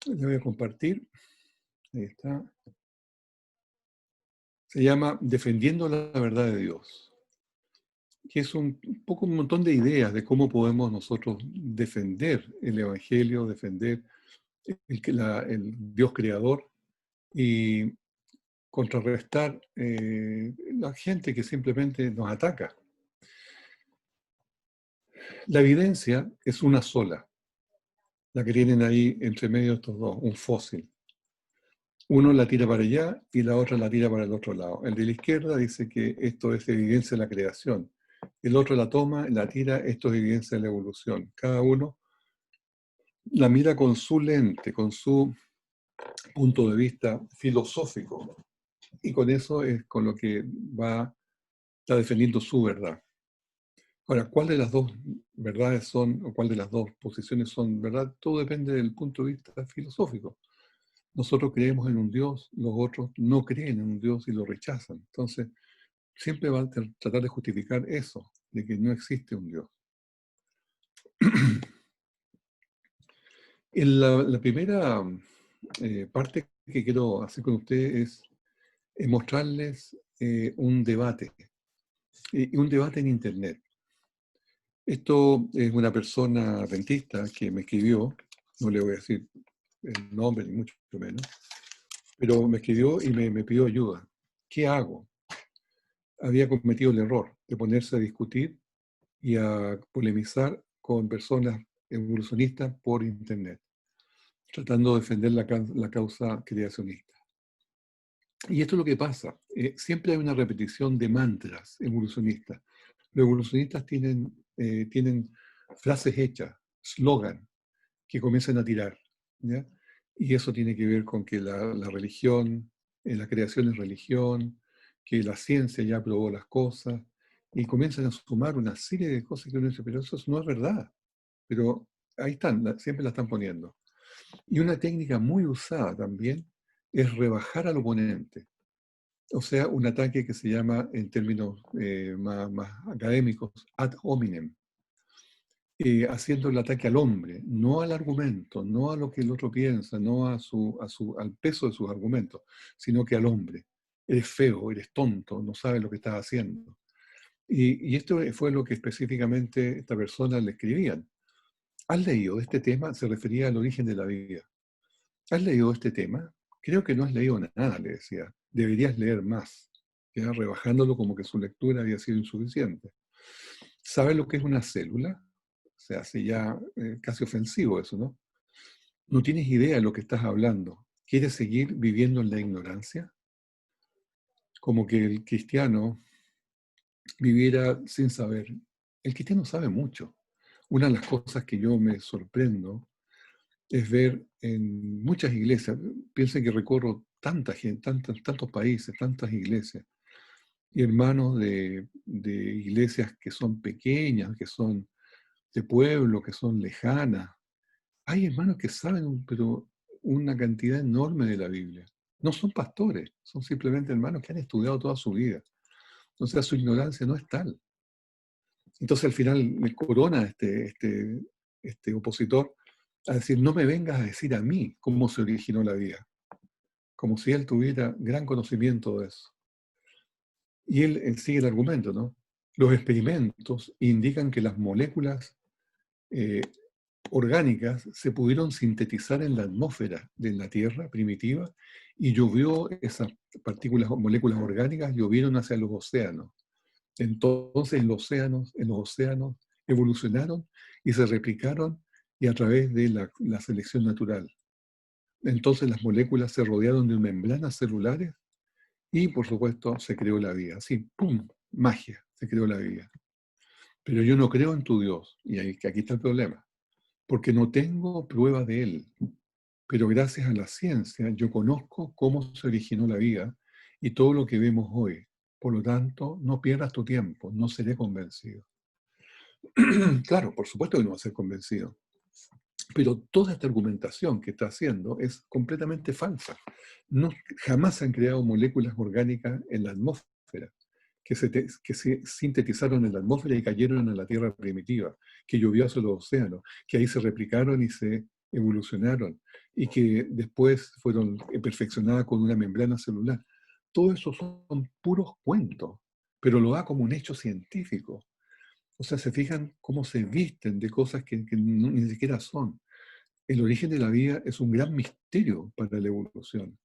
Le voy a compartir. Ahí está. Se llama Defendiendo la verdad de Dios, que es un poco un montón de ideas de cómo podemos nosotros defender el Evangelio, defender el Dios creador y contrarrestar la gente que simplemente nos ataca. La evidencia es una sola, la que tienen ahí entre medio de estos dos, un fósil. Uno la tira para allá y la otra la tira para el otro lado. El de la izquierda dice que esto es evidencia de la creación. El otro la toma, la tira, esto es evidencia de la evolución. Cada uno la mira con su lente, con su punto de vista filosófico. Y con eso es con lo que está defendiendo su verdad. Ahora, ¿cuál de las dos verdades son, o cuál de las dos posiciones son verdad? Todo depende del punto de vista filosófico. Nosotros creemos en un Dios, los otros no creen en un Dios y lo rechazan. Entonces, siempre van a tratar de justificar eso, de que no existe un Dios. En la primera parte que quiero hacer con ustedes es mostrarles un debate, y un debate en Internet. Esto es una persona adventista que me escribió, no le voy a decir el nombre ni mucho menos, pero me escribió y me pidió ayuda. ¿Qué hago? Había cometido el error de ponerse a discutir y a polemizar con personas evolucionistas por Internet, tratando de defender la causa creacionista. Y esto es lo que pasa. Siempre hay una repetición de mantras evolucionistas. Los evolucionistas tienen frases hechas, slogan, que comienzan a tirar, ¿ya? Y eso tiene que ver con que la religión, la creación es religión, que la ciencia ya probó las cosas, y comienzan a sumar una serie de cosas que uno dice, pero eso no es verdad. Pero ahí están, siempre la están poniendo. Y una técnica muy usada también es rebajar al oponente. O sea, un ataque que se llama, en términos más académicos, ad hominem, haciendo el ataque al hombre, no al argumento, no a lo que el otro piensa, no al peso de sus argumentos, sino que al hombre. Eres feo, eres tonto, no sabes lo que estás haciendo. Y esto fue lo que específicamente esta persona le escribían. ¿Has leído este tema? Se refería al origen de la vida. ¿Has leído este tema? Creo que no has leído nada, le decía. Deberías leer más. Ya rebajándolo como que su lectura había sido insuficiente. ¿Sabes lo que es una célula? Se hace ya casi ofensivo eso, ¿no? No tienes idea de lo que estás hablando. ¿Quieres seguir viviendo en la ignorancia? Como que el cristiano viviera sin saber. El cristiano sabe mucho. Una de las cosas que yo me sorprendo es ver en muchas iglesias, piensen que recorro tanta gente, tantos países, tantas iglesias, y hermanos de iglesias que son pequeñas, que son de pueblo, que son lejanas. Hay hermanos que saben, pero una cantidad enorme de la Biblia. No son pastores, son simplemente hermanos que han estudiado toda su vida. Entonces su ignorancia no es tal. Entonces al final me corona este opositor a decir, no me vengas a decir a mí cómo se originó la vida, como si él tuviera gran conocimiento de eso. Y él sigue el argumento, ¿no? Los experimentos indican que las moléculas eh, orgánicas se pudieron sintetizar en la atmósfera de la Tierra primitiva y llovió esas partículas, moléculas orgánicas, llovieron hacia los océanos. Entonces los océanos evolucionaron y se replicaron y a través de la selección natural. Entonces las moléculas se rodearon de membranas celulares y por supuesto se creó la vida. Así, ¡pum! Magia, se creó la vida. Pero yo no creo en tu Dios, y aquí está el problema, porque no tengo prueba de él. Pero gracias a la ciencia yo conozco cómo se originó la vida y todo lo que vemos hoy. Por lo tanto, no pierdas tu tiempo, no seré convencido. Claro, por supuesto que no va a ser convencido. Pero toda esta argumentación que está haciendo es completamente falsa. No, jamás se han creado moléculas orgánicas en la atmósfera que se sintetizaron en la atmósfera y cayeron en la Tierra primitiva, que llovió hacia los océanos, que ahí se replicaron y se evolucionaron y que después fueron perfeccionadas con una membrana celular. Todo eso son puros cuentos, pero lo da como un hecho científico. O sea, se fijan cómo se visten de cosas que ni siquiera son. El origen de la vida es un gran misterio para la evolución.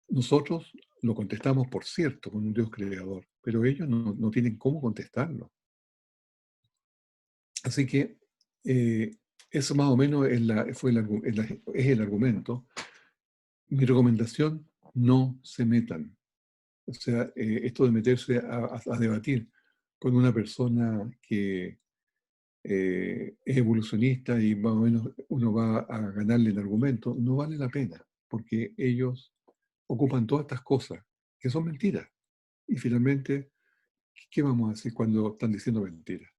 Nosotros lo contestamos, por cierto, con un Dios creador, pero ellos no tienen cómo contestarlo. Así que eso más o menos es el argumento. Mi recomendación, no se metan. O sea, esto de meterse a debatir con una persona que es evolucionista y más o menos uno va a ganarle el argumento, no vale la pena, porque ellos ocupan todas estas cosas que son mentiras. Y finalmente, ¿qué vamos a hacer cuando están diciendo mentiras?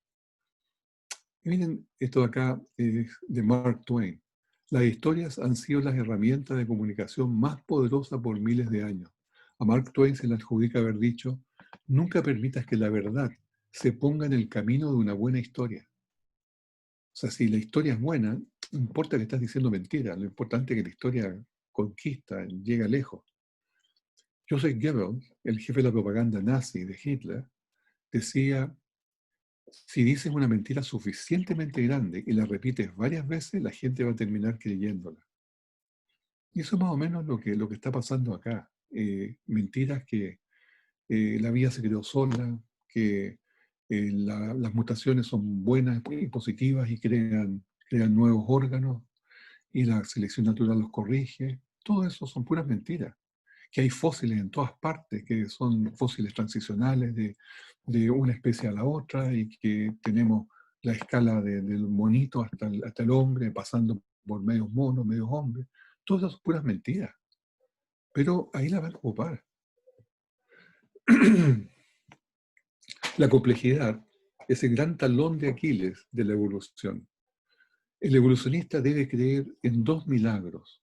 Y miren, esto de acá es de Mark Twain. Las historias han sido las herramientas de comunicación más poderosas por miles de años. A Mark Twain se le adjudica haber dicho, nunca permitas que la verdad se ponga en el camino de una buena historia. O sea, si la historia es buena, no importa que estás diciendo mentiras, lo importante es que la historia conquista, llega lejos. Joseph Goebbels, el jefe de la propaganda nazi de Hitler, decía, si dices una mentira suficientemente grande y la repites varias veces, la gente va a terminar creyéndola. Y eso es más o menos lo que está pasando acá. Mentiras que la vida se creó sola, que las mutaciones son buenas y positivas y crean nuevos órganos y la selección natural los corrige. Todo eso son puras mentiras. Que hay fósiles en todas partes, que son fósiles transicionales de una especie a la otra y que tenemos la escala del monito hasta el hombre, pasando por medios monos, medios hombres. Todas esas son puras mentiras. Pero ahí la van a ocupar. La complejidad es el gran talón de Aquiles de la evolución. El evolucionista debe creer en dos milagros.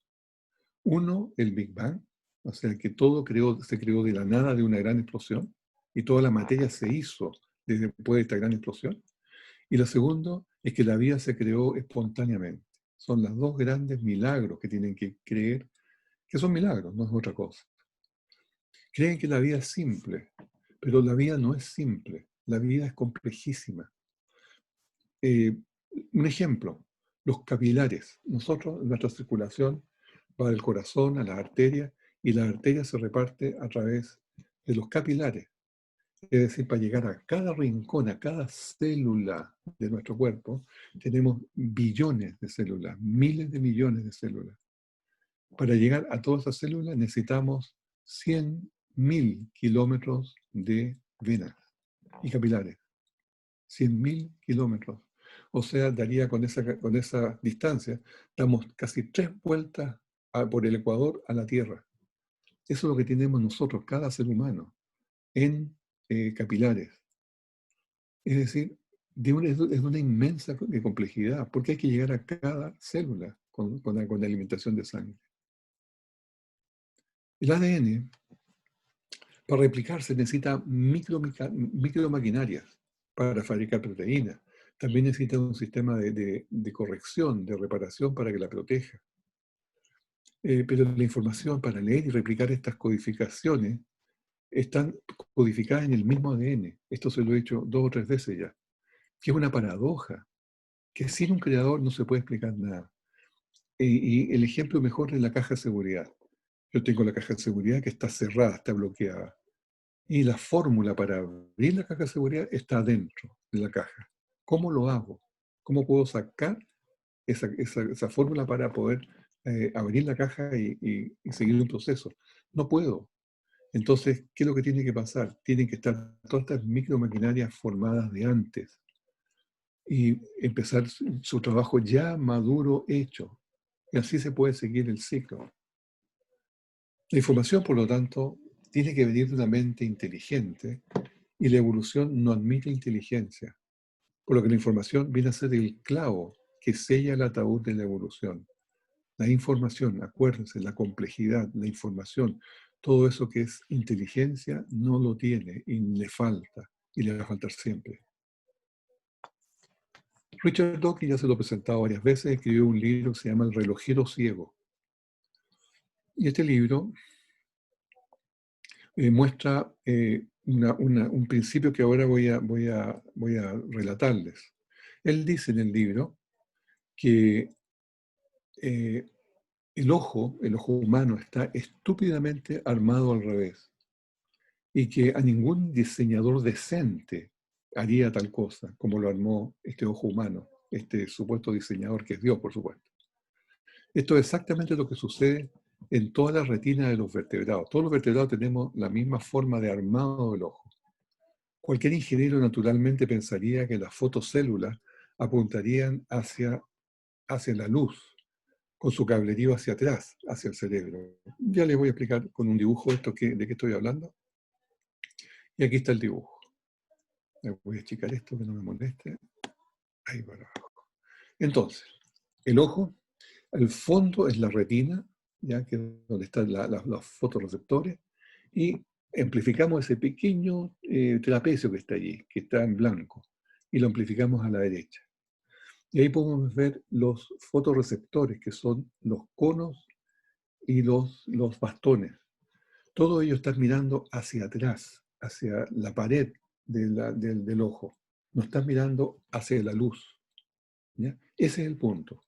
Uno, el Big Bang, o sea, que todo se creó de la nada de una gran explosión y toda la materia se hizo después de esta gran explosión. Y lo segundo es que la vida se creó espontáneamente. Son los dos grandes milagros que tienen que creer, que son milagros, no es otra cosa. Creen que la vida es simple, pero la vida no es simple, la vida es complejísima. Eh, un ejemplo, los capilares. Nosotros, nuestra circulación va del corazón a las arterias y la arteria se reparte a través de los capilares. Es decir, para llegar a cada rincón, a cada célula de nuestro cuerpo, tenemos billones de células, miles de millones de células. Para llegar a todas esas células necesitamos 100.000 kilómetros de venas y capilares. 100.000 kilómetros. O sea, daría con esa distancia, damos casi 3 vueltas por el Ecuador a la Tierra. Eso es lo que tenemos nosotros, cada ser humano, en capilares. Es decir, es de una inmensa complejidad, porque hay que llegar a cada célula con la alimentación de sangre. El ADN, para replicarse, necesita micromaquinarias para fabricar proteínas. También necesita un sistema de corrección, de reparación para que la proteja. Pero la información para leer y replicar estas codificaciones están codificadas en el mismo ADN. Esto se lo he hecho 2 o 3 veces ya. Que es una paradoja, que sin un creador no se puede explicar nada. Y el ejemplo mejor es la caja de seguridad. Yo tengo la caja de seguridad que está cerrada, está bloqueada. Y la fórmula para abrir la caja de seguridad está dentro de la caja. ¿Cómo lo hago? ¿Cómo puedo sacar esa fórmula para poder abrir la caja y seguir un proceso? No puedo. Entonces, ¿qué es lo que tiene que pasar? Tienen que estar todas estas micromaquinarias formadas de antes y empezar su trabajo ya maduro, hecho. Y así se puede seguir el ciclo. La información, por lo tanto, tiene que venir de una mente inteligente y la evolución no admite inteligencia, por lo que la información viene a ser el clavo que sella el ataúd de la evolución. La información, acuérdense, la complejidad, la información, todo eso que es inteligencia no lo tiene y le falta, y le va a faltar siempre. Richard Dawkins, ya se lo he presentado varias veces, escribió un libro que se llama El relojero ciego. Y este libro muestra un principio que ahora voy a relatarles. Él dice en el libro que eh, el ojo humano está estúpidamente armado al revés y que a ningún diseñador decente haría tal cosa como lo armó este ojo humano, este supuesto diseñador que es Dios, por supuesto. Esto es exactamente lo que sucede en toda la retina de los vertebrados. Todos los vertebrados tenemos la misma forma de armado del ojo. Cualquier ingeniero naturalmente pensaría que las fotocélulas apuntarían hacia la luz, con su cablerío hacia atrás, hacia el cerebro. Ya les voy a explicar con un dibujo de qué estoy hablando. Y aquí está el dibujo. Voy a achicar esto que no me moleste. Ahí para abajo. Entonces, el ojo, al fondo es la retina, ya que es donde están los fotorreceptores, y amplificamos ese pequeño trapecio que está allí, que está en blanco, y lo amplificamos a la derecha. Y ahí podemos ver los fotorreceptores, que son los conos y los bastones. Todos ellos están mirando hacia atrás, hacia la pared del ojo. No están mirando hacia la luz. ¿Ya? Ese es el punto.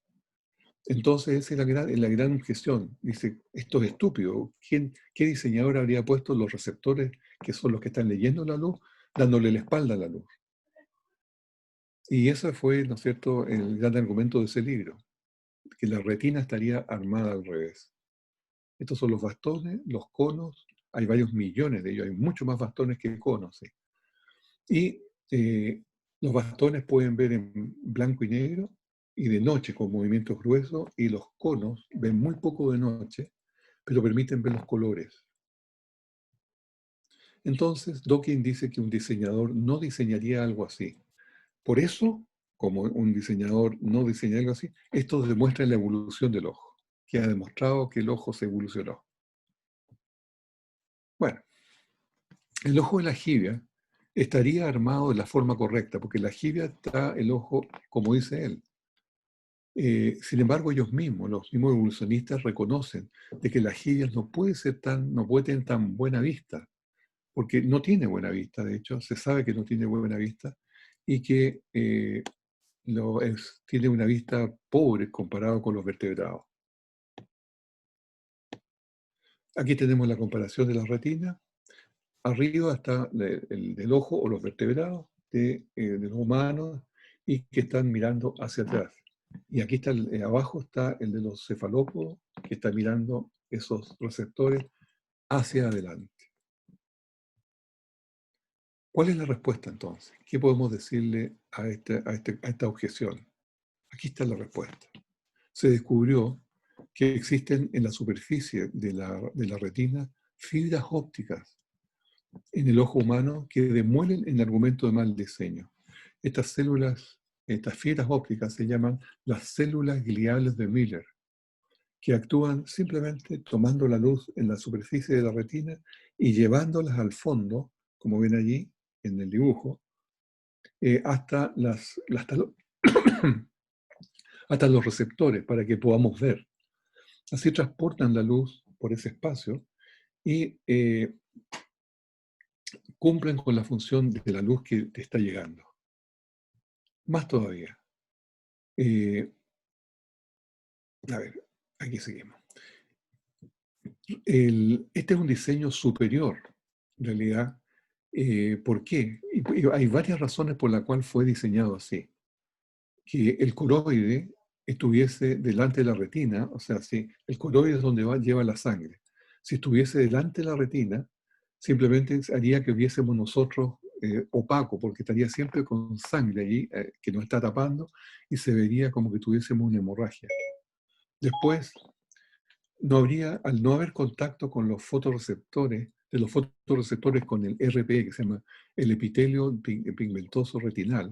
Entonces, esa es la gran objeción. Dice, esto es estúpido. ¿Qué diseñador habría puesto los receptores, que son los que están leyendo la luz, dándole la espalda a la luz? Y ese fue, ¿no es cierto?, el gran argumento de ese libro, que la retina estaría armada al revés. Estos son los bastones, los conos, hay varios millones de ellos, hay muchos más bastones que conos. ¿Sí? Y los bastones pueden ver en blanco y negro y de noche con movimientos gruesos, y los conos ven muy poco de noche, pero permiten ver los colores. Entonces, Dawkins dice que un diseñador no diseñaría algo así. Por eso, como un diseñador no diseña algo así, esto demuestra la evolución del ojo, que ha demostrado que el ojo se evolucionó. Bueno, el ojo de la jibia estaría armado de la forma correcta, porque en la jibia está el ojo, como dice él. Sin embargo, ellos mismos, los mismos evolucionistas, reconocen de que la jibia no puede tener tan buena vista, porque no tiene buena vista, de hecho, se sabe que no tiene buena vista, y que tiene una vista pobre comparado con los vertebrados. Aquí tenemos la comparación de la retina. Arriba está del ojo o los vertebrados de los humanos, y que están mirando hacia atrás. Y aquí está abajo está el de los cefalópodos, que está mirando esos receptores hacia adelante. ¿Cuál es la respuesta entonces? ¿Qué podemos decirle a esta objeción? Aquí está la respuesta. Se descubrió que existen en la superficie de la retina fibras ópticas en el ojo humano que demuelen el argumento de mal diseño. Estas fibras ópticas se llaman las células gliales de Miller, que actúan simplemente tomando la luz en la superficie de la retina y llevándolas al fondo, como ven allí en el dibujo, hasta hasta los receptores para que podamos ver. Así transportan la luz por ese espacio y cumplen con la función de la luz que te está llegando. Más todavía. A ver, aquí seguimos. Este es un diseño superior, en realidad. ¿Por qué? Y hay varias razones por las cuales fue diseñado así. Que el coroide estuviese delante de la retina, o sea, si el coroide es donde lleva la sangre. Si estuviese delante de la retina, simplemente haría que viésemos nosotros opaco, porque estaría siempre con sangre allí que nos está tapando, y se vería como que tuviésemos una hemorragia. Después, al no haber contacto con los fotorreceptores, de los fotorreceptores con el RPE, que se llama el epitelio pigmentoso retinal,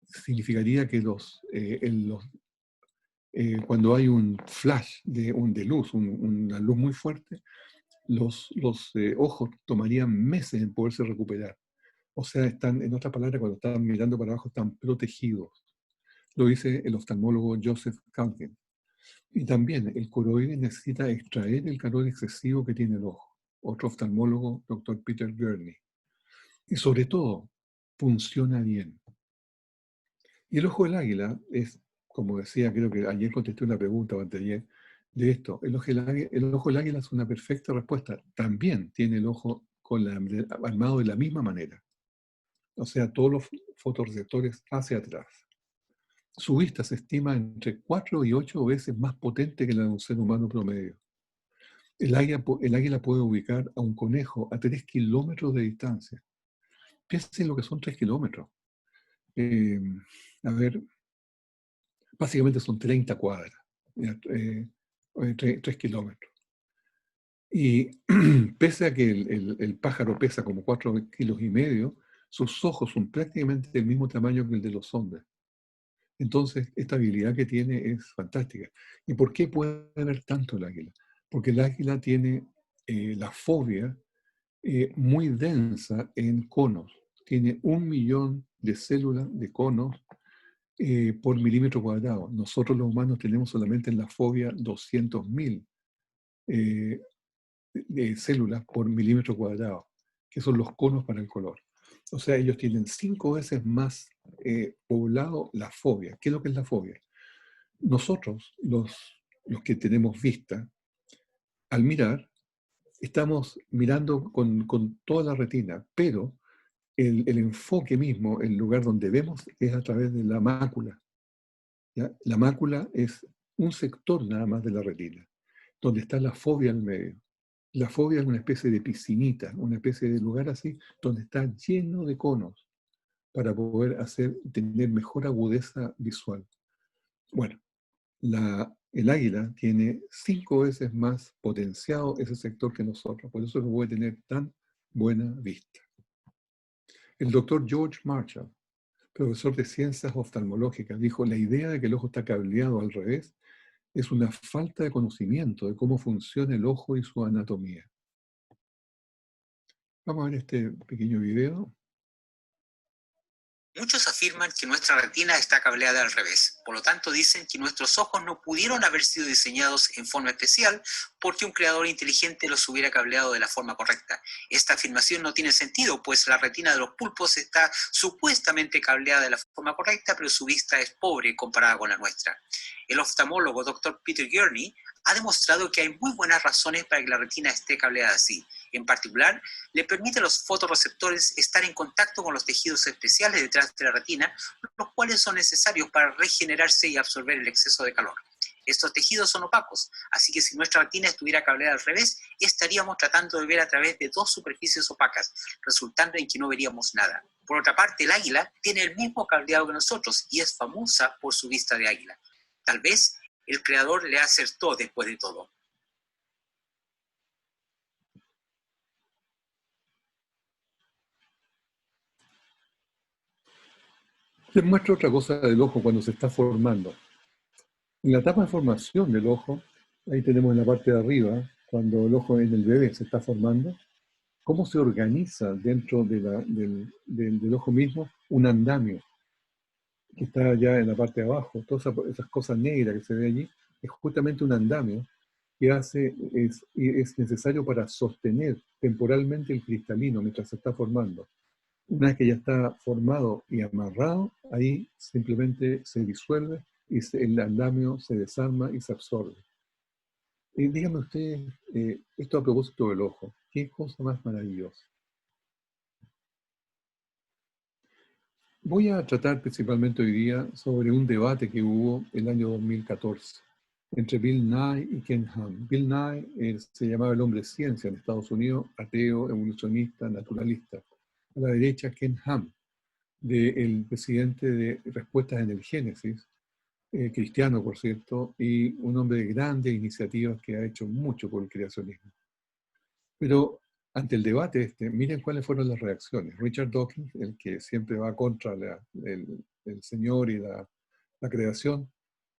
significaría que cuando hay un flash de luz, una luz muy fuerte, los ojos tomarían meses en poderse recuperar. O sea, están, en otras palabras, cuando están mirando para abajo, están protegidos. Lo dice el oftalmólogo Joseph Calvin. Y también el coroide necesita extraer el calor excesivo que tiene el ojo. Otro oftalmólogo, Dr. Peter Gurney. Y sobre todo, funciona bien. Y el ojo del águila es, como decía, creo que ayer contesté una pregunta o anteayer, de esto. El ojo del águila es una perfecta respuesta. También tiene el ojo armado de la misma manera. O sea, todos los fotorreceptores hacia atrás. Su vista se estima entre 4 y 8 veces más potente que la de un ser humano promedio. El águila puede ubicar a un conejo a 3 kilómetros de distancia. Piensen lo que son 3 kilómetros. Eh, a ver, básicamente son 30 cuadras, 3 kilómetros. Y pese a que el pájaro pesa como 4,5 kilos, sus ojos son prácticamente del mismo tamaño que el de los hombres. Entonces, esta habilidad que tiene es fantástica. ¿Y por qué puede ver tanto el águila? Porque el águila tiene la fobia muy densa en conos. Tiene 1 millón de células de conos por milímetro cuadrado. Nosotros los humanos tenemos solamente en la fobia 200.000 de células por milímetro cuadrado, que son los conos para el color. O sea, ellos tienen 5 veces más poblado la fobia. ¿Qué es lo que es la fobia? Nosotros, los que tenemos vista, al mirar, estamos mirando con toda la retina, pero el enfoque mismo, el lugar donde vemos, es a través de la mácula. ¿Ya? La mácula es un sector nada más de la retina, donde está la fobia al medio. La fobia es una especie de piscinita, una especie de lugar así, donde está lleno de conos para poder tener mejor agudeza visual. Bueno, el águila tiene 5 veces más potenciado ese sector que nosotros, por eso no puede tener tan buena vista. El doctor George Marshall, profesor de ciencias oftalmológicas, dijo: la idea de que el ojo está cableado al revés es una falta de conocimiento de cómo funciona el ojo y su anatomía. Vamos a ver este pequeño video. Muchos afirman que nuestra retina está cableada al revés, por lo tanto dicen que nuestros ojos no pudieron haber sido diseñados en forma especial porque un creador inteligente los hubiera cableado de la forma correcta. Esta afirmación no tiene sentido, pues la retina de los pulpos está supuestamente cableada de la forma correcta, pero su vista es pobre comparada con la nuestra. El oftalmólogo Dr. Peter Gurney ha demostrado que hay muy buenas razones para que la retina esté cableada así. En particular, le permite a los fotorreceptores estar en contacto con los tejidos especiales detrás de la retina, los cuales son necesarios para regenerarse y absorber el exceso de calor. Estos tejidos son opacos, así que si nuestra retina estuviera cableada al revés, estaríamos tratando de ver a través de 2 superficies opacas, resultando en que no veríamos nada. Por otra parte, el águila tiene el mismo cableado que nosotros y es famosa por su vista de águila. Tal vez el creador le acertó después de todo. Les muestro otra cosa del ojo cuando se está formando. En la etapa de formación del ojo, ahí tenemos en la parte de arriba, cuando el ojo en el bebé se está formando, cómo se organiza dentro del ojo mismo un andamio que está ya en la parte de abajo. Todas esas cosas negras que se ve allí es justamente un andamio que es necesario para sostener temporalmente el cristalino mientras se está formando. Una vez que ya está formado y amarrado, ahí simplemente se disuelve y el andamio se desarma y se absorbe. Díganme ustedes, esto a propósito del ojo, ¿qué cosa más maravillosa? Voy a tratar principalmente hoy día sobre un debate que hubo el año 2014 entre Bill Nye y Ken Ham. Bill Nye se llamaba el hombre ciencia en Estados Unidos, ateo, evolucionista, naturalista. A la derecha, Ken Ham, del presidente de Respuestas en el Génesis, cristiano, por cierto, y un hombre de grandes iniciativas que ha hecho mucho por el creacionismo. Pero ante el debate miren cuáles fueron las reacciones. Richard Dawkins, el que siempre va contra el Señor y la creación,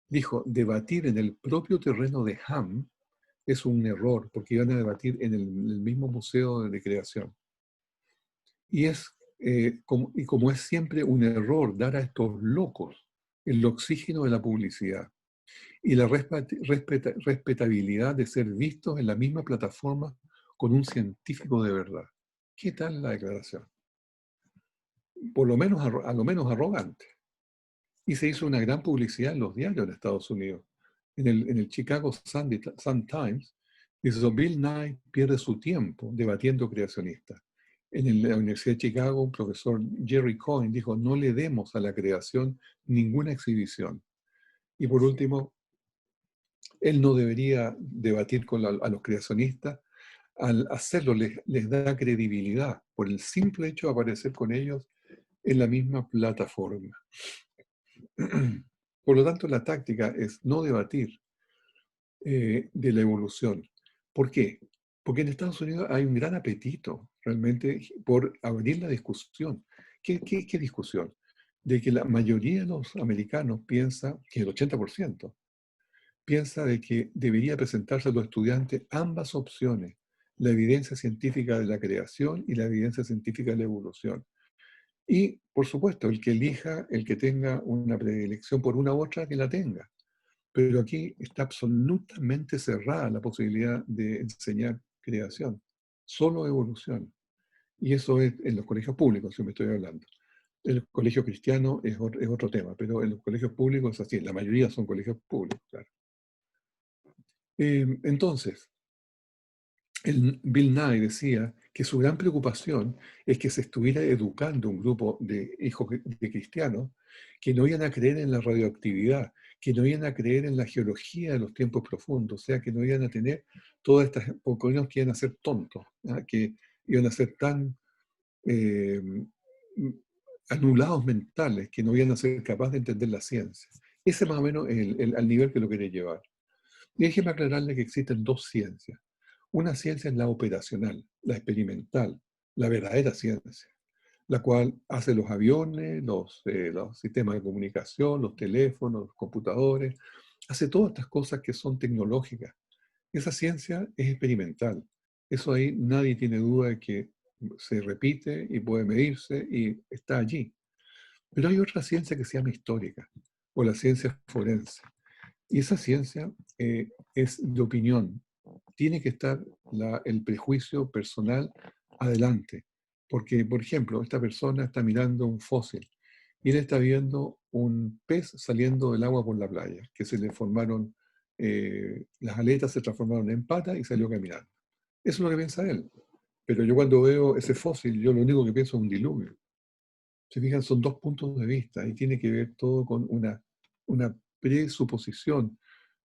dijo: debatir en el propio terreno de Ham es un error, porque iban a debatir en el mismo museo de creación. Y es y como es siempre un error dar a estos locos el oxígeno de la publicidad y la respetabilidad de ser vistos en la misma plataforma con un científico de verdad. ¿Qué tal la declaración? Por lo menos, a lo menos arrogante. Y se hizo una gran publicidad en los diarios de Estados Unidos. En el Chicago Sun-Times, dice: Bill Nye pierde su tiempo debatiendo creacionistas. La Universidad de Chicago, un profesor Jerry Coyne dijo: no le demos a la creación ninguna exhibición. Y por último, él no debería debatir a los creacionistas. Al hacerlo les da credibilidad por el simple hecho de aparecer con ellos en la misma plataforma. Por lo tanto, la táctica es no debatir de la evolución. ¿Por qué? Porque en Estados Unidos hay un gran apetito realmente por abrir la discusión. ¿Qué discusión? De que la mayoría de los americanos piensa, que el 80%, piensa de que debería presentarse a los estudiantes ambas opciones, la evidencia científica de la creación y la evidencia científica de la evolución. Y, por supuesto, el que elija, el que tenga una predilección por una u otra, que la tenga. Pero aquí está absolutamente cerrada la posibilidad de enseñar creación, solo evolución. Y eso es en los colegios públicos, si me estoy hablando. El colegio cristiano es otro tema, pero en los colegios públicos es así, la mayoría son colegios públicos, claro. Entonces, Bill Nye decía que su gran preocupación es que se estuviera educando un grupo de hijos de cristianos que no iban a creer en la radioactividad, que no iban a creer en la geología de los tiempos profundos, o sea, que no iban a tener todas estas pocos que iban a ser tontos, ¿ah? Que iban a ser tan eh, anulados mentales, que no iban a ser capaces de entender la ciencia. Ese es más o menos al nivel que lo quiere llevar. Y déjeme aclararle que existen dos ciencias. Una ciencia es la operacional, la experimental, la verdadera ciencia, la cual hace los aviones, los sistemas de comunicación, los teléfonos, los computadores, hace todas estas cosas que son tecnológicas. Esa ciencia es experimental. Eso ahí nadie tiene duda de que se repite y puede medirse y está allí. Pero hay otra ciencia que se llama histórica o la ciencia forense. Y esa ciencia es de opinión. Tiene que estar el prejuicio personal adelante. Porque, por ejemplo, esta persona está mirando un fósil y él está viendo un pez saliendo del agua por la playa, que se le formaron, las aletas se transformaron en patas y salió caminando. Eso es lo que piensa él. Pero yo cuando veo ese fósil, yo lo único que pienso es un diluvio. Se fijan, son dos puntos de vista y tiene que ver todo con una presuposición.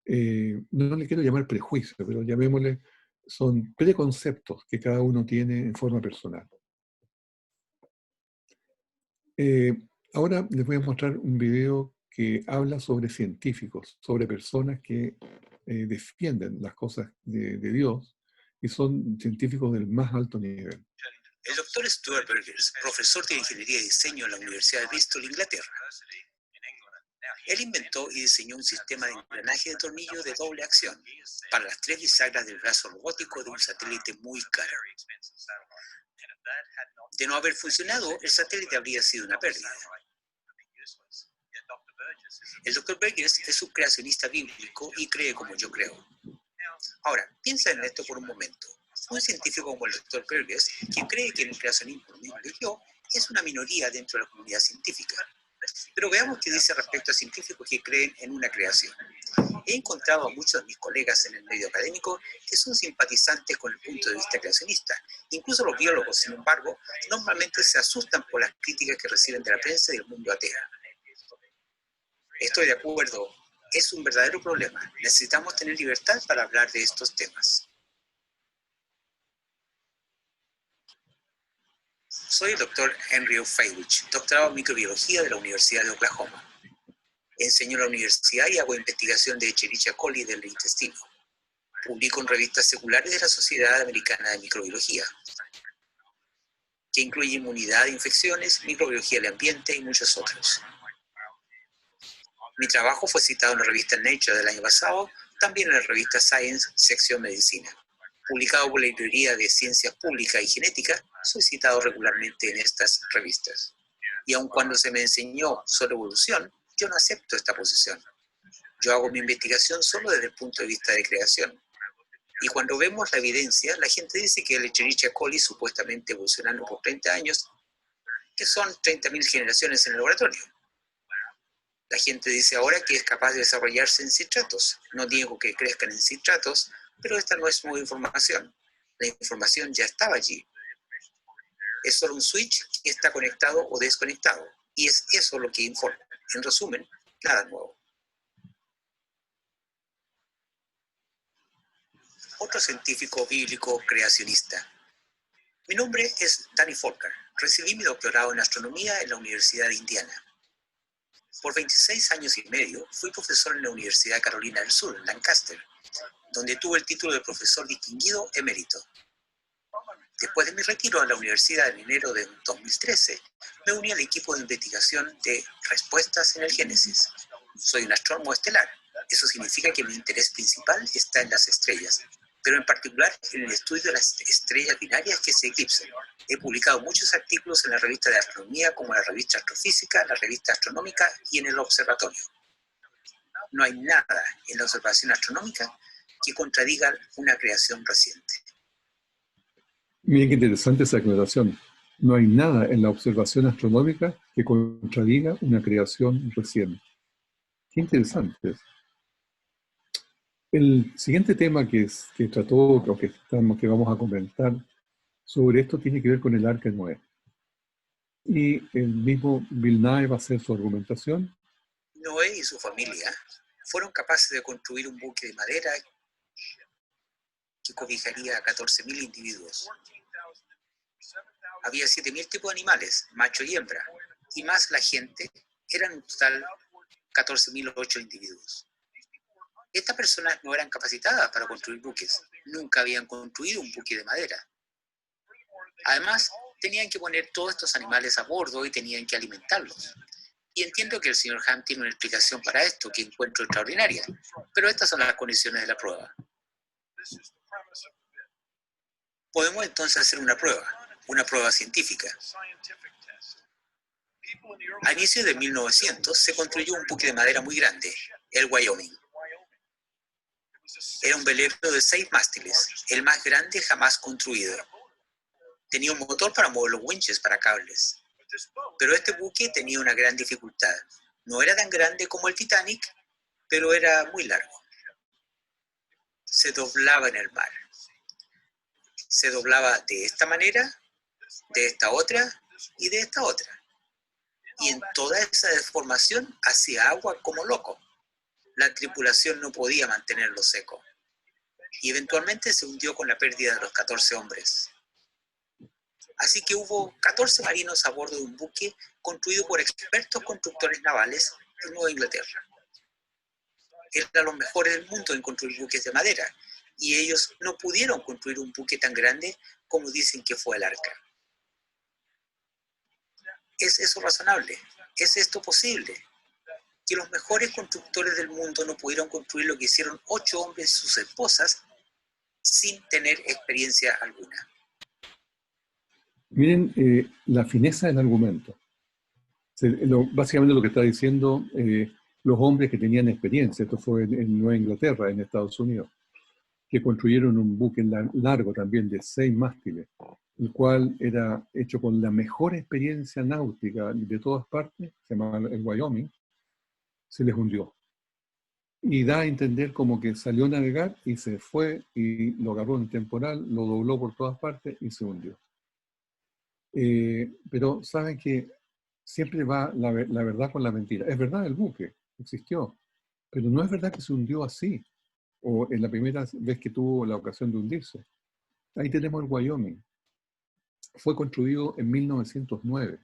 No le quiero llamar prejuicio, pero llamémosle, son preconceptos que cada uno tiene en forma personal. Eh, Ahora les voy a mostrar un video que habla sobre científicos, sobre personas que defienden las cosas de Dios y son científicos del más alto nivel. El doctor Stuart Burgess, profesor de Ingeniería y Diseño en la Universidad de Bristol, Inglaterra. Él inventó y diseñó un sistema de engranaje de tornillo de doble acción para las 3 bisagras del brazo robótico de un satélite muy caro. De no haber funcionado, el satélite habría sido una pérdida. El Dr. Burgess es un creacionista bíblico y cree como yo creo. Ahora, piensa en esto por un momento. Un científico como el Dr. Burgess, que cree que el creacionismo bíblico es una minoría dentro de la comunidad científica. Pero veamos qué dice respecto a científicos que creen en una creación. He encontrado a muchos de mis colegas en el medio académico que son simpatizantes con el punto de vista creacionista. Incluso los biólogos, sin embargo, normalmente se asustan por las críticas que reciben de la prensa y del mundo ateo. Estoy de acuerdo, es un verdadero problema. Necesitamos tener libertad para hablar de estos temas. Soy el Dr. Henry Feiwich, doctorado en microbiología de la Universidad de Oklahoma. Enseño en la universidad y hago investigación de Escherichia coli del intestino. Publico en revistas seculares de la Sociedad Americana de Microbiología, que incluye inmunidad, infecciones, microbiología del ambiente y muchos otros. Mi trabajo fue citado en la revista Nature del año pasado, también en la revista Science, sección Medicina. publicado por la Librería de Ciencias Públicas y Genética, soy citado regularmente en estas revistas. Y aun cuando se me enseñó sobre evolución, yo no acepto esta posición. Yo hago mi investigación solo desde el punto de vista de creación. Y cuando vemos la evidencia, la gente dice que el Escherichia coli supuestamente evolucionando por 30 años, que son 30.000 generaciones en el laboratorio. La gente dice ahora que es capaz de desarrollarse en citratos. No digo que crezcan en citratos, pero esta no es nueva información. La información ya estaba allí. Es solo un switch que está conectado o desconectado. Y es eso lo que informa. En resumen, nada nuevo. Otro científico bíblico creacionista. Mi nombre es Danny Folker. Recibí mi doctorado en astronomía en la Universidad de Indiana. Por 26 años y medio fui profesor en la Universidad de Carolina del Sur, en Lancaster, donde tuve el título de profesor distinguido emérito. Después de mi retiro a la universidad en enero de 2013, me uní al equipo de investigación de respuestas en el Génesis. Soy un astrónomo estelar. Eso significa que mi interés principal está en las estrellas, pero en particular en el estudio de las estrellas binarias que se eclipsan. He publicado muchos artículos en la revista de astronomía, como la revista Astrofísica, la revista Astronómica y en el Observatorio. No hay nada en la observación astronómica que contradiga una creación reciente. Miren qué interesante esa aclaración. No hay nada en la observación astronómica que contradiga una creación reciente. Qué interesante es. El siguiente tema que trató, o que vamos a comentar sobre esto, tiene que ver con el Arca de Noé. Y el mismo Bill Nye va a hacer su argumentación. Noé y su familia fueron capaces de construir un buque de madera que cobijaría a 14.000 individuos. Había 7.000 tipos de animales, macho y hembra, y más la gente, eran en total 14.008 individuos. Estas personas no eran capacitadas para construir buques, nunca habían construido un buque de madera. Además, tenían que poner todos estos animales a bordo y tenían que alimentarlos. Y entiendo que el señor Ham tiene una explicación para esto que encuentro extraordinaria, pero estas son las condiciones de la prueba. Podemos entonces hacer una prueba científica. A inicios de 1900 se construyó un buque de madera muy grande, el Wyoming. Era un velero de 6 mástiles, el más grande jamás construido. Tenía un motor para mover los winches para cables. Pero este buque tenía una gran dificultad. No era tan grande como el Titanic, pero era muy largo. Se doblaba en el mar. Se doblaba de esta manera, de esta otra y de esta otra. Y en toda esa deformación hacía agua como loco. La tripulación no podía mantenerlo seco. Y eventualmente se hundió con la pérdida de los 14 hombres. Así que hubo 14 marinos a bordo de un buque construido por expertos constructores navales en Nueva Inglaterra. Eran los mejores del mundo en construir buques de madera, y ellos no pudieron construir un buque tan grande como dicen que fue el Arca. ¿Es eso razonable? ¿Es esto posible? Que los mejores constructores del mundo no pudieron construir lo que hicieron 8 hombres y sus esposas sin tener experiencia alguna. Miren la fineza del argumento. Básicamente lo que está diciendo los hombres que tenían experiencia, esto fue en Nueva Inglaterra, en Estados Unidos, que construyeron un buque largo también de 6 mástiles, el cual era hecho con la mejor experiencia náutica de todas partes, se llamaba el Wyoming, se les hundió. Y da a entender como que salió a navegar y se fue y lo agarró en temporal, lo dobló por todas partes y se hundió. Pero saben que siempre va la verdad con la mentira. Es verdad, el buque existió, pero no es verdad que se hundió así, o en la primera vez que tuvo la ocasión de hundirse. Ahí tenemos el Wyoming. Fue construido en 1909.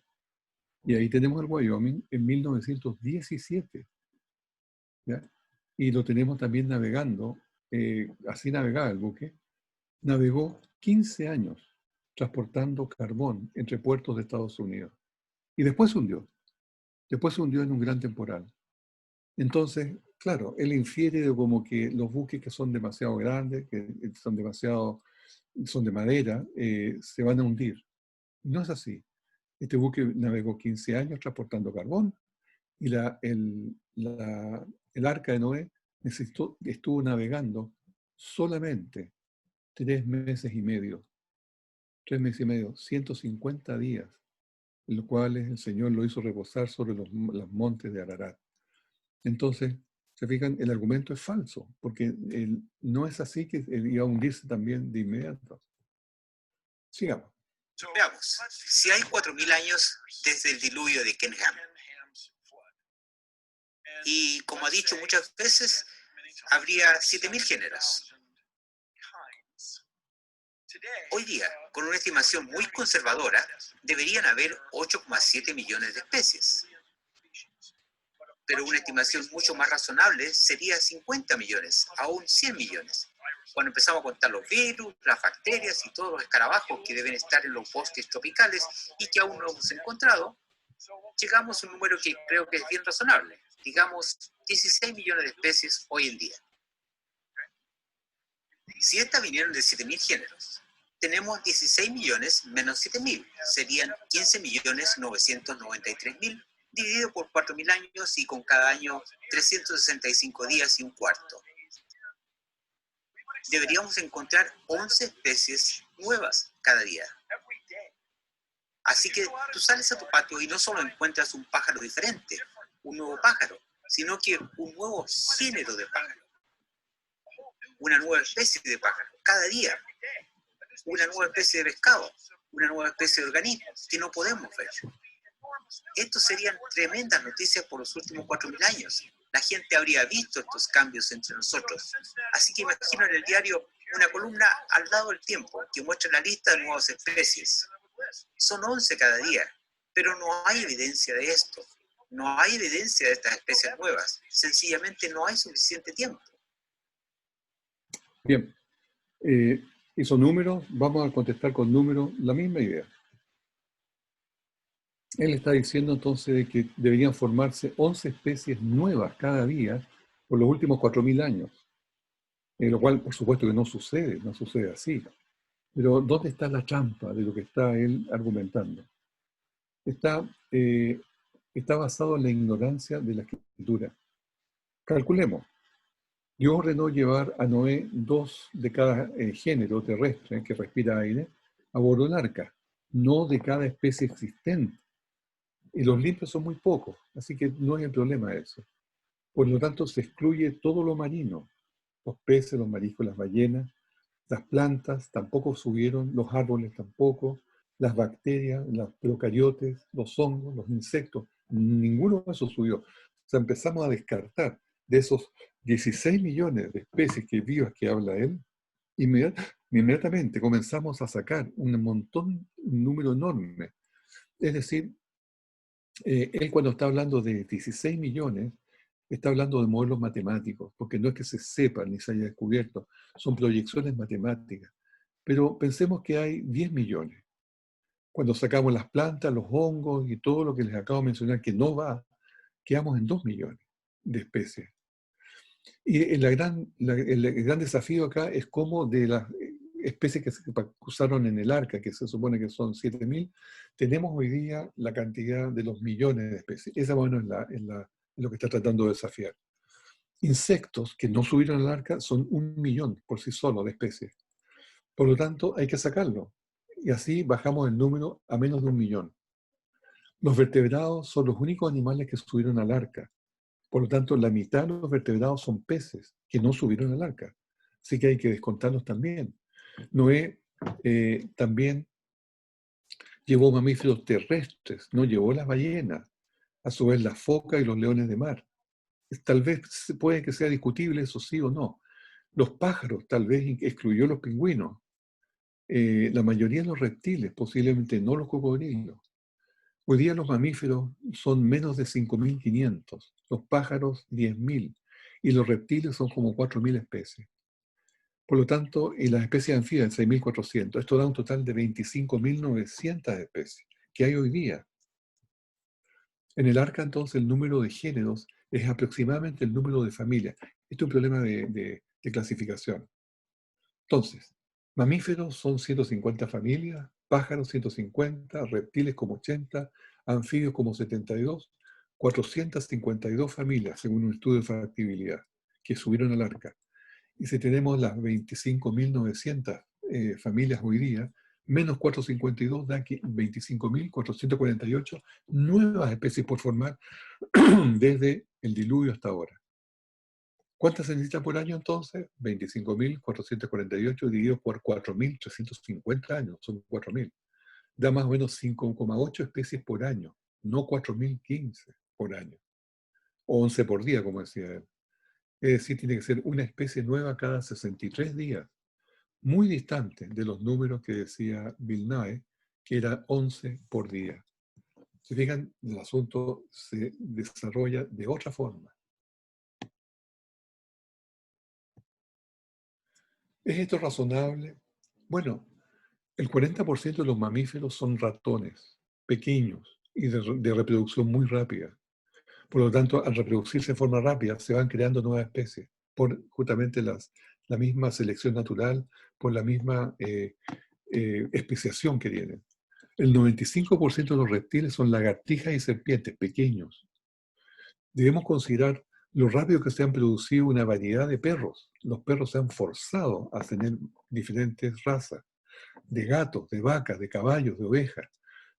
Y ahí tenemos el Wyoming en 1917. ¿Ya? Y lo tenemos también navegando, así navegaba el buque. Navegó 15 años transportando carbón entre puertos de Estados Unidos. Y después se hundió. Después se hundió en un gran temporal. Entonces, claro, él infiere de como que los buques que son demasiado grandes, que son demasiado son de madera, se van a hundir. No es así. Este buque navegó 15 años transportando carbón y el arca de Noé estuvo navegando solamente 3 meses y medio. 3 meses y medio, 150 días, en los cuales el Señor lo hizo reposar sobre los montes de Ararat. Entonces, se fijan, el argumento es falso, porque no es así que él iba a hundirse también de inmediato. Sigamos. Veamos, si hay 4.000 años desde el diluvio de Kenham, y como ha dicho muchas veces, habría 7.000 géneros. Hoy día, con una estimación muy conservadora, deberían haber 8,7 millones de especies. Pero una estimación mucho más razonable sería 50 millones, aún 100 millones. Cuando empezamos a contar los virus, las bacterias y todos los escarabajos que deben estar en los bosques tropicales y que aún no hemos encontrado, llegamos a un número que creo que es bien razonable. Digamos, 16 millones de especies hoy en día. Si estas vinieron de 7.000 géneros, tenemos 16 millones menos 7.000. Serían 15.993.000 dividido por 4.000 años y con cada año 365 días y un cuarto. Deberíamos encontrar 11 especies nuevas cada día. Así que tú sales a tu patio y no solo encuentras un pájaro diferente, un nuevo pájaro, sino que un nuevo género de pájaro, una nueva especie de pájaro, cada día, una nueva especie de pescado, una nueva especie de organismo que no podemos ver. Estos serían tremendas noticias por los últimos 4.000 años. La gente habría visto estos cambios entre nosotros. Así que imagino en el diario una columna al lado del tiempo que muestra la lista de nuevas especies. Son 11 cada día, pero no hay evidencia de esto. No hay evidencia de estas especies nuevas. Sencillamente no hay suficiente tiempo. Bien, esos números, vamos a contestar con números la misma idea. Él está diciendo entonces de que deberían formarse 11 especies nuevas cada día por los últimos 4.000 años, lo cual por supuesto que no sucede así. Pero ¿dónde está la trampa de lo que está él argumentando? Está basado en la ignorancia de la escritura. Calculemos. Dios ordenó llevar a Noé 2 de cada género terrestre que respira aire a bordo del arca, no de cada especie existente. Y los limpios son muy pocos, así que no hay problema de eso. Por lo tanto, se excluye todo lo marino, los peces, los mariscos, las ballenas, las plantas tampoco subieron, los árboles tampoco, las bacterias, los procariotes, los hongos, los insectos, ninguno de esos subió. O sea, empezamos a descartar de esos 16 millones de especies vivas que habla él, inmediatamente comenzamos a sacar un número enorme. Es decir, él cuando está hablando de 16 millones, está hablando de modelos matemáticos, porque no es que se sepa ni se haya descubierto, son proyecciones matemáticas. Pero pensemos que hay 10 millones. Cuando sacamos las plantas, los hongos y todo lo que les acabo de mencionar que no va, quedamos en 2 millones de especies. Y el gran desafío acá es cómo de las especies que se usaron en el arca, que se supone que son 7.000, tenemos hoy día la cantidad de los millones de especies. Esa, bueno, es lo que está tratando de desafiar. Insectos que no subieron al arca son 1 millón por sí solo de especies. Por lo tanto, hay que sacarlo. Y así bajamos el número a menos de 1 millón. Los vertebrados son los únicos animales que subieron al arca. Por lo tanto, la mitad de los vertebrados son peces que no subieron al arca. Así que hay que descontarlos también. Noé también llevó mamíferos terrestres, no llevó las ballenas, a su vez las focas y los leones de mar. Tal vez puede que sea discutible eso sí o no. Los pájaros tal vez excluyó los pingüinos. La mayoría de los reptiles, posiblemente no los cocodrilos. Hoy día los mamíferos son menos de 5.500, los pájaros 10.000 y los reptiles son como 4.000 especies. Por lo tanto, y las especies anfibias 6.400. Esto da un total de 25.900 especies que hay hoy día. En el arca, entonces, el número de géneros es aproximadamente el número de familias. Esto es un problema de clasificación. Entonces, Mamíferos son 150 familias, pájaros 150, reptiles como 80, anfibios como 72, 452 familias, según un estudio de factibilidad, que subieron al arca. Y si tenemos las 25.900 familias hoy día, menos 452 da que 25.448 nuevas especies por formar desde el diluvio hasta ahora. ¿Cuántas se necesitan por año entonces? 25.448 dividido por 4.350 años, son 4.000. Da más o menos 5,8 especies por año, no 4.015 por año. O 11 por día, como decía él. Es decir, tiene que ser una especie nueva cada 63 días. Muy distante de los números que decía Bill Nye, que era 11 por día. Si fijan, el asunto se desarrolla de otra forma. ¿Es esto razonable? Bueno, el 40% de los mamíferos son ratones, pequeños y de reproducción muy rápida. Por lo tanto, al reproducirse de forma rápida, se van creando nuevas especies por justamente la misma selección natural, por la misma especiación que tienen. El 95% de los reptiles son lagartijas y serpientes, pequeños. Debemos considerar lo rápido que se han producido una variedad de perros. Los perros se han forzado a tener diferentes razas, de gatos, de vacas, de caballos, de ovejas.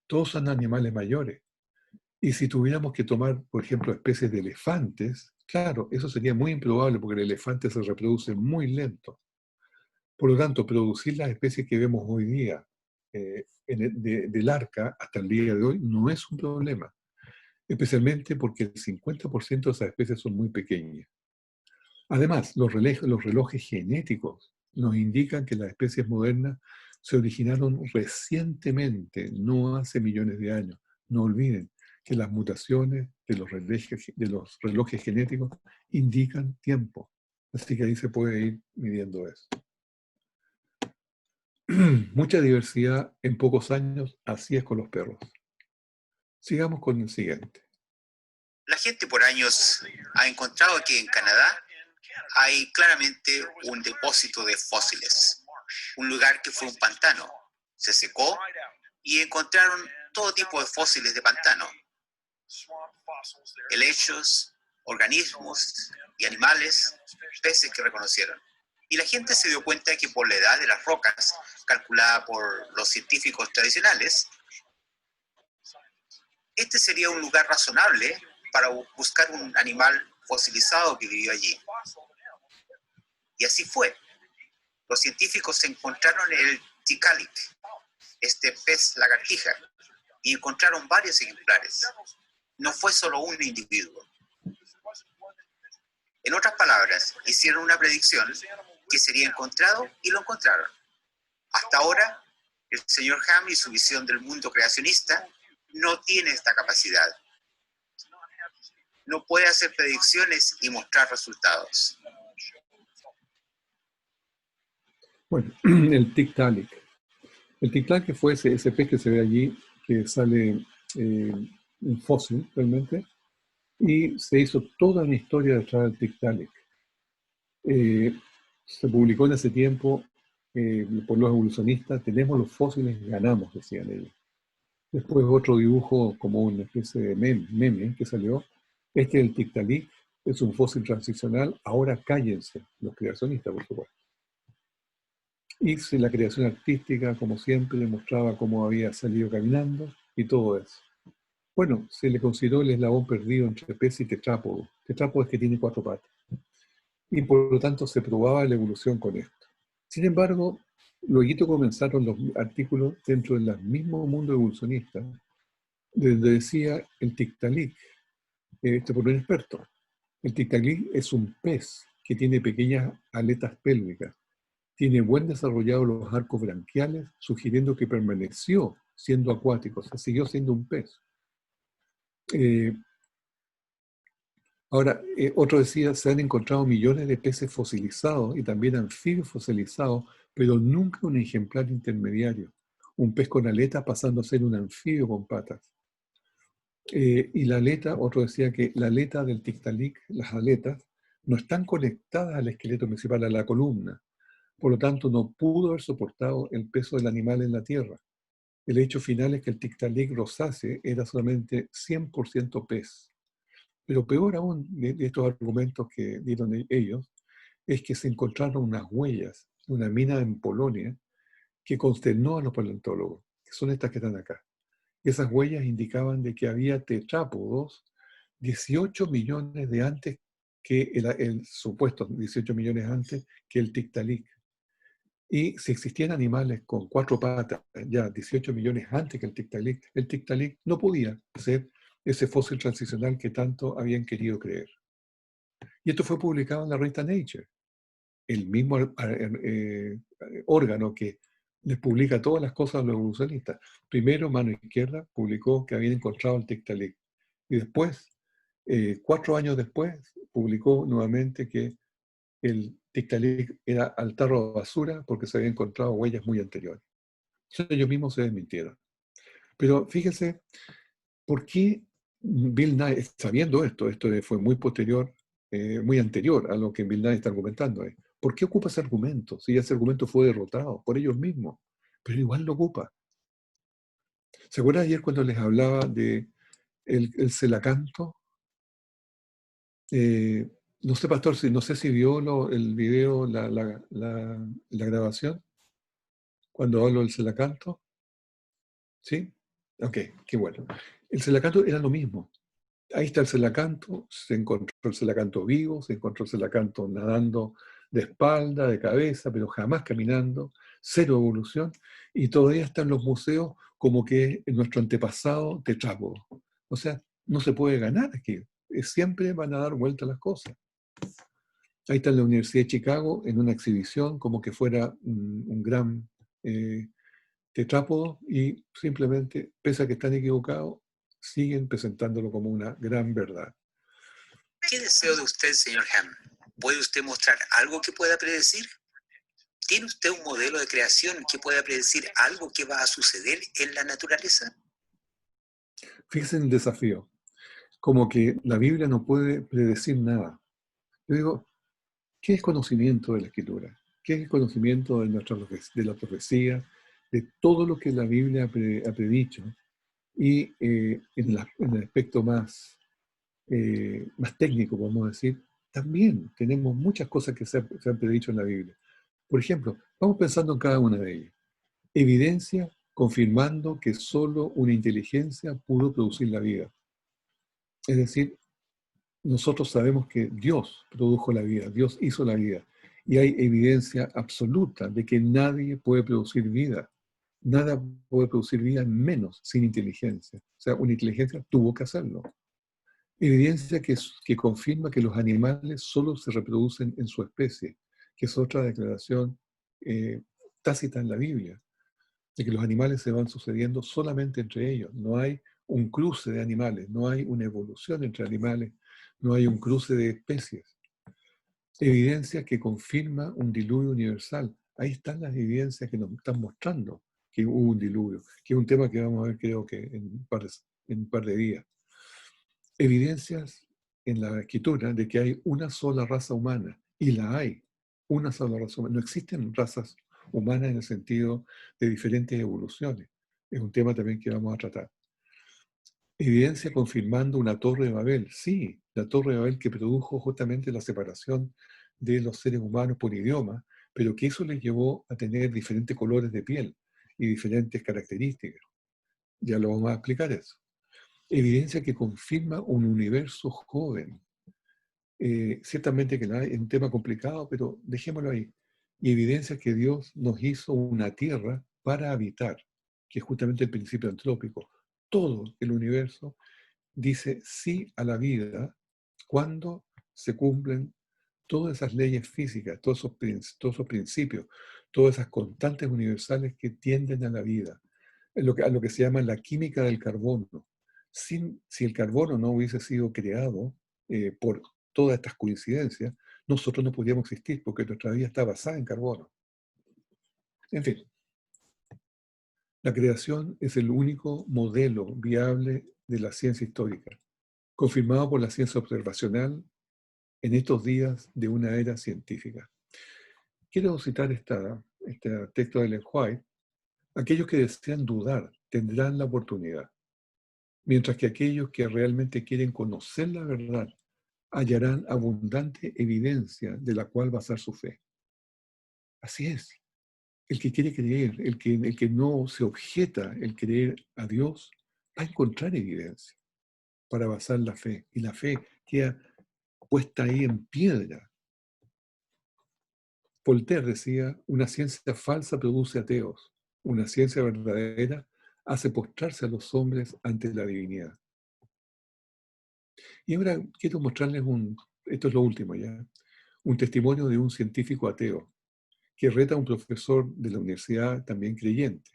Todos son animales mayores. Y si tuviéramos que tomar, por ejemplo, especies de elefantes, claro, eso sería muy improbable porque el elefante se reproduce muy lento. Por lo tanto, producir las especies que vemos hoy día del arca hasta el día de hoy no es un problema, especialmente porque el 50% de esas especies son muy pequeñas. Además, los relojes genéticos nos indican que las especies modernas se originaron recientemente, no hace millones de años. No olviden que las mutaciones de los relojes genéticos indican tiempo. Así que ahí se puede ir midiendo eso. Mucha diversidad en pocos años, así es con los perros. Sigamos con el siguiente. La gente por años ha encontrado que en Canadá hay claramente un depósito de fósiles, un lugar que fue un pantano. Se secó y encontraron todo tipo de fósiles de pantano, helechos, organismos y animales, peces que reconocieron. Y la gente se dio cuenta que por la edad de las rocas, calculada por los científicos tradicionales, este sería un lugar razonable para buscar un animal fosilizado que vivió allí. Y así fue. Los científicos encontraron el Tiktaalik, este pez lagartija, y encontraron varios ejemplares. No fue solo un individuo. En otras palabras, hicieron una predicción que sería encontrado y lo encontraron. Hasta ahora, el señor Ham y su visión del mundo creacionista no tiene esta capacidad. No puede hacer predicciones y mostrar resultados. Bueno, el Tiktaalik. El Tiktaalik fue ese pez que se ve allí, que sale un fósil realmente, y se hizo toda una historia detrás del Tiktaalik. Se publicó en ese tiempo por los evolucionistas, tenemos los fósiles, ganamos, decían ellos. Después otro dibujo como una especie de meme que salió. Este es el Tiktaalik, es un fósil transicional, ahora cállense, los creacionistas, por supuesto. Y la creación artística, como siempre, demostraba cómo había salido caminando y todo eso. Bueno, se le consideró el eslabón perdido entre pez y tetrápodo. Tetrápodo es que tiene 4 patas. Y por lo tanto se probaba la evolución con esto. Sin embargo, luego comenzaron los artículos dentro del mismo mundo evolucionista, donde decía el Tiktaalik, por un experto. El Tiktaalik es un pez que tiene pequeñas aletas pélvicas. Tiene buen desarrollados los arcos branquiales, sugiriendo que permaneció siendo acuático, o sea, siguió siendo un pez. Ahora, otro decía, se han encontrado millones de peces fosilizados y también anfibios fosilizados, pero nunca un ejemplar intermediario. Un pez con aleta pasando a ser un anfibio con patas. Y la aleta, otro decía que la aleta del Tiktaalik, las aletas, no están conectadas al esqueleto principal, a la columna. Por lo tanto, no pudo haber soportado el peso del animal en la tierra. El hecho final es que el Tiktaalik rosáceo era solamente 100% pez. Pero peor aún de estos argumentos que dieron ellos, es que se encontraron unas huellas de una mina en Polonia que consternó a los paleontólogos, que son estas que están acá. Esas huellas indicaban de que había tetrápodos 18 millones de antes que el supuesto 18 millones antes que el Tiktaalik. Y si existían animales con 4 patas ya 18 millones antes que el Tiktaalik no podía ser ese fósil transicional que tanto habían querido creer. Y esto fue publicado en la revista Nature, el mismo órgano que les publica todas las cosas a los evolucionistas. Primero, mano izquierda, publicó que habían encontrado el Tiktaalik. Y después, 4 años después, publicó nuevamente que el Tiktaalik era al tarro de basura porque se habían encontrado huellas muy anteriores. Entonces, ellos mismos se desmintieron. Pero fíjense, ¿por qué Bill Nye, sabiendo esto fue muy posterior, muy anterior a lo que Bill Nye está argumentando? ¿Por qué ocupa ese argumento? Si ese argumento fue derrotado por ellos mismos, pero igual lo ocupa. ¿Se acuerdan ayer cuando les hablaba de el celacanto? No sé, pastor, no sé si vio el video, la grabación, cuando hablo del celacanto. ¿Sí? Ok, qué bueno. El celacanto era lo mismo. Ahí está el celacanto, se encontró el celacanto vivo, se encontró el celacanto nadando de espalda, de cabeza, pero jamás caminando, cero evolución, y todavía están los museos como que nuestro antepasado tetrápodo. O sea, no se puede ganar aquí, siempre van a dar vuelta las cosas. Ahí está en la Universidad de Chicago, en una exhibición, como que fuera un gran tetrápodo, y simplemente, pese a que están equivocados, siguen presentándolo como una gran verdad. ¿Qué deseo de usted, señor Ham? ¿Puede usted mostrar algo que pueda predecir? ¿Tiene usted un modelo de creación que pueda predecir algo que va a suceder en la naturaleza? Fíjense en el desafío, como que la Biblia no puede predecir nada. Yo digo, ¿qué es conocimiento de la Escritura? ¿Qué es el conocimiento de la profecía, de todo lo que la Biblia ha predicho? Y en el aspecto más técnico, podemos decir, también tenemos muchas cosas que se han predicho en la Biblia. Por ejemplo, vamos pensando en cada una de ellas. Evidencia confirmando que solo una inteligencia pudo producir la vida. Es decir, nosotros sabemos que Dios produjo la vida, Dios hizo la vida. Y hay evidencia absoluta de que nadie puede producir vida. Nada puede producir vida menos sin inteligencia. O sea, una inteligencia tuvo que hacerlo. Evidencia que confirma que los animales solo se reproducen en su especie, que es otra declaración tácita en la Biblia, de que los animales se van sucediendo solamente entre ellos. No hay un cruce de animales, no hay una evolución entre animales, no hay un cruce de especies. Evidencia que confirma un diluvio universal. Ahí están las evidencias que nos están mostrando que hubo un diluvio, que es un tema que vamos a ver creo que en un par de días. Evidencias en la escritura de que hay una sola raza humana, y la hay, una sola raza humana. No existen razas humanas en el sentido de diferentes evoluciones. Es un tema también que vamos a tratar. Evidencia confirmando una torre de Babel. Sí, la torre de Babel que produjo justamente la separación de los seres humanos por idioma, pero que eso les llevó a tener diferentes colores de piel y diferentes características. Ya lo vamos a explicar eso. Evidencia que confirma un universo joven. Ciertamente que es un tema complicado, pero dejémoslo ahí. Y evidencia que Dios nos hizo una tierra para habitar, que es justamente el principio antrópico. Todo el universo dice sí a la vida cuando se cumplen todas esas leyes físicas, todos esos principios, todas esas constantes universales que tienden a la vida, a lo que se llama la química del carbono. Si el carbono no hubiese sido creado por todas estas coincidencias, nosotros no podríamos existir porque nuestra vida está basada en carbono. En fin, la creación es el único modelo viable de la ciencia histórica, confirmado por la ciencia observacional en estos días de una era científica. quiero citar este texto de Ellen White. Aquellos que desean dudar tendrán la oportunidad, mientras que aquellos que realmente quieren conocer la verdad hallarán abundante evidencia de la cual basar su fe. Así es. El que quiere creer, el que no se objeta el creer a Dios, va a encontrar evidencia para basar la fe. Y la fe queda puesta ahí en piedra. Voltaire decía, una ciencia falsa produce ateos, una ciencia verdadera hace postrarse a los hombres ante la divinidad. Y ahora quiero mostrarles esto es lo último ya, un testimonio de un científico ateo que reta a un profesor de la universidad también creyente.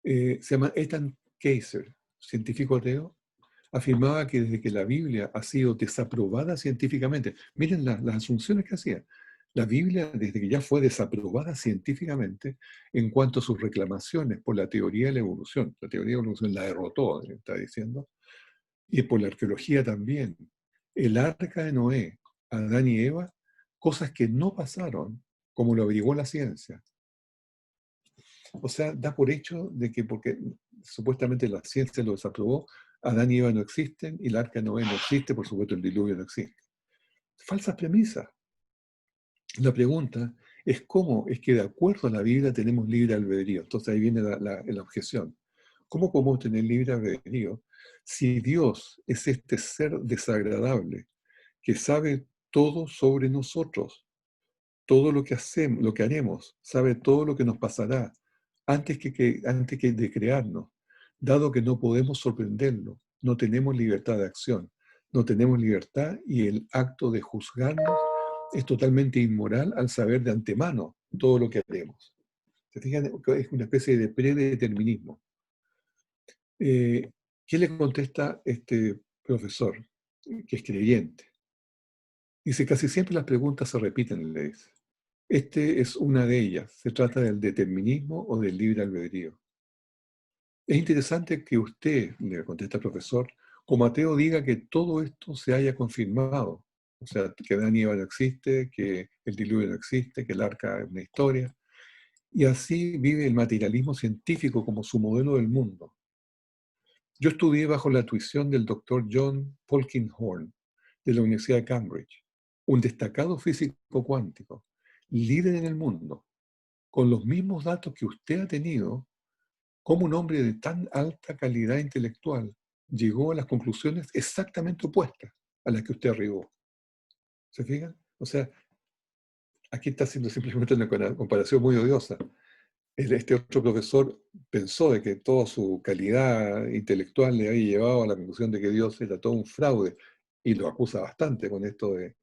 Se llama Ethan Kaiser, científico ateo, afirmaba que desde que la Biblia ha sido desaprobada científicamente, miren las asunciones que hacía, la Biblia desde que ya fue desaprobada científicamente en cuanto a sus reclamaciones por la teoría de la teoría de la evolución la derrotó, está diciendo, y por la arqueología también, el arca de Noé, Adán y Eva, cosas que no pasaron, como lo averiguó la ciencia. O sea, da por hecho de que porque supuestamente la ciencia lo desaprobó, Adán y Eva no existen y el arca de Noé no existe, por supuesto el diluvio no existe. Falsas premisas. La pregunta es cómo es que de acuerdo a la Biblia tenemos libre albedrío. Entonces ahí viene la objeción. ¿Cómo podemos tener libre albedrío si Dios es este ser desagradable que sabe todo sobre nosotros, todo lo que hacemos, lo que haremos, sabe todo lo que nos pasará antes que de crearnos, dado que no podemos sorprenderlo, no tenemos libertad de acción, no tenemos libertad y el acto de juzgarnos es totalmente inmoral al saber de antemano todo lo que haremos. ¿Se fijan? Es una especie de predeterminismo. ¿Qué le contesta este profesor, que es creyente? Dice, casi siempre las preguntas se repiten, le dice. Este es una de ellas. Se trata del determinismo o del libre albedrío. Es interesante que usted, le contesta el profesor, como ateo diga que todo esto se haya confirmado. O sea, que Adán y Eva no existe, que el diluvio no existe, que el arca es una historia. Y así vive el materialismo científico como su modelo del mundo. Yo estudié bajo la tuición del doctor John Polkinghorne de la Universidad de Cambridge, un destacado físico cuántico, líder en el mundo, con los mismos datos que usted ha tenido. Cómo un hombre de tan alta calidad intelectual llegó a las conclusiones exactamente opuestas a las que usted arribó. ¿Se fijan? O sea, aquí está haciendo simplemente una comparación muy odiosa. Este otro profesor pensó de que toda su calidad intelectual le había llevado a la conclusión de que Dios era todo un fraude, y lo acusa bastante con esto de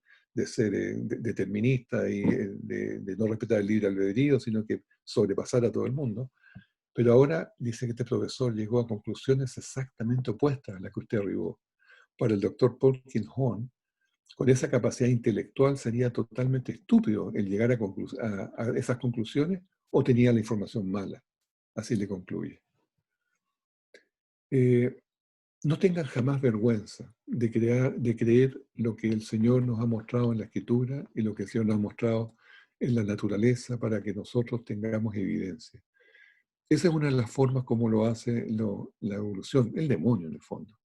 ser determinista y de no respetar el libre albedrío, sino que sobrepasar a todo el mundo. Pero ahora dice que este profesor llegó a conclusiones exactamente opuestas a las que usted arribó. Para el doctor Polkinghorne, con esa capacidad intelectual sería totalmente estúpido el llegar a esas conclusiones, o tenía la información mala. Así le concluye. No tengan jamás vergüenza de creer lo que el Señor nos ha mostrado en la Escritura y lo que el Señor nos ha mostrado en la naturaleza para que nosotros tengamos evidencia. Esa es una de las formas como lo hace la evolución, el demonio en el fondo.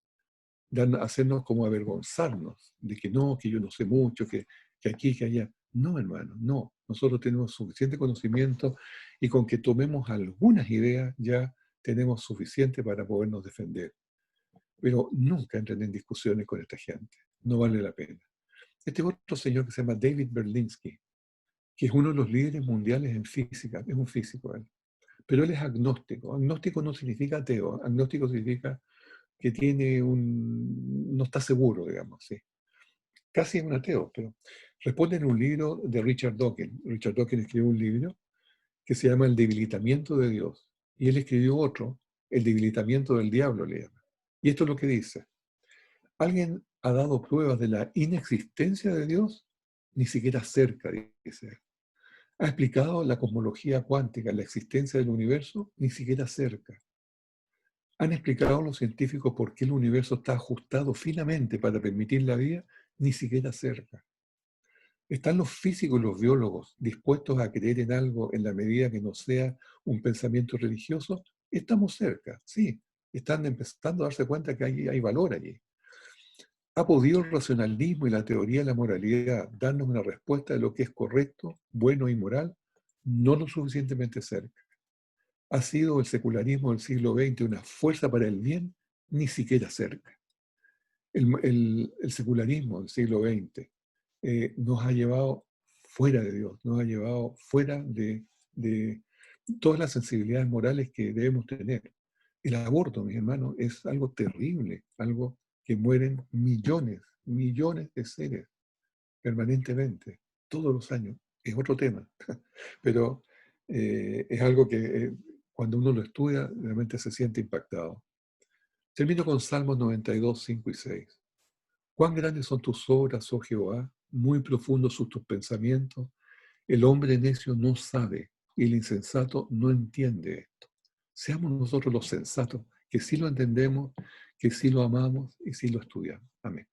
Hacernos como avergonzarnos de que no, que yo no sé mucho, que aquí, que allá. No, hermano, no. Nosotros tenemos suficiente conocimiento y con que tomemos algunas ideas ya tenemos suficiente para podernos defender. Pero nunca entren en discusiones con esta gente. No vale la pena. Este otro señor que se llama David Berlinski, que es uno de los líderes mundiales en física, es un físico él. Pero él es agnóstico. Agnóstico no significa ateo. Agnóstico significa que no está seguro, digamos, sí. Casi es un ateo, pero responde en un libro de Richard Dawkins. Richard Dawkins escribió un libro que se llama El debilitamiento de Dios. Y él escribió otro, El debilitamiento del diablo, le llama. Y esto es lo que dice. ¿Alguien ha dado pruebas de la inexistencia de Dios? Ni siquiera cerca, dice él. ¿Ha explicado la cosmología cuántica, la existencia del universo? Ni siquiera cerca. ¿Han explicado los científicos por qué el universo está ajustado finamente para permitir la vida? Ni siquiera cerca. ¿Están los físicos y los biólogos dispuestos a creer en algo en la medida que no sea un pensamiento religioso? Estamos cerca, sí. Están empezando a darse cuenta que hay valor allí. ¿Ha podido el racionalismo y la teoría de la moralidad darnos una respuesta de lo que es correcto, bueno y moral? No lo suficientemente cerca. ¿Ha sido el secularismo del siglo XX una fuerza para el bien? Ni siquiera cerca. El secularismo del siglo XX nos ha llevado fuera de Dios, nos ha llevado fuera de todas las sensibilidades morales que debemos tener. El aborto, mis hermanos, es algo terrible, algo que mueren millones, millones de seres permanentemente, todos los años. Es otro tema, pero es algo que cuando uno lo estudia realmente se siente impactado. Termino con Salmos 92, 5 y 6. Cuán grandes son tus obras, oh Jehová, muy profundos son tus pensamientos. El hombre necio no sabe y el insensato no entiende esto. Seamos nosotros los sensatos, que sí lo entendemos, que sí lo amamos y sí lo estudiamos. Amén.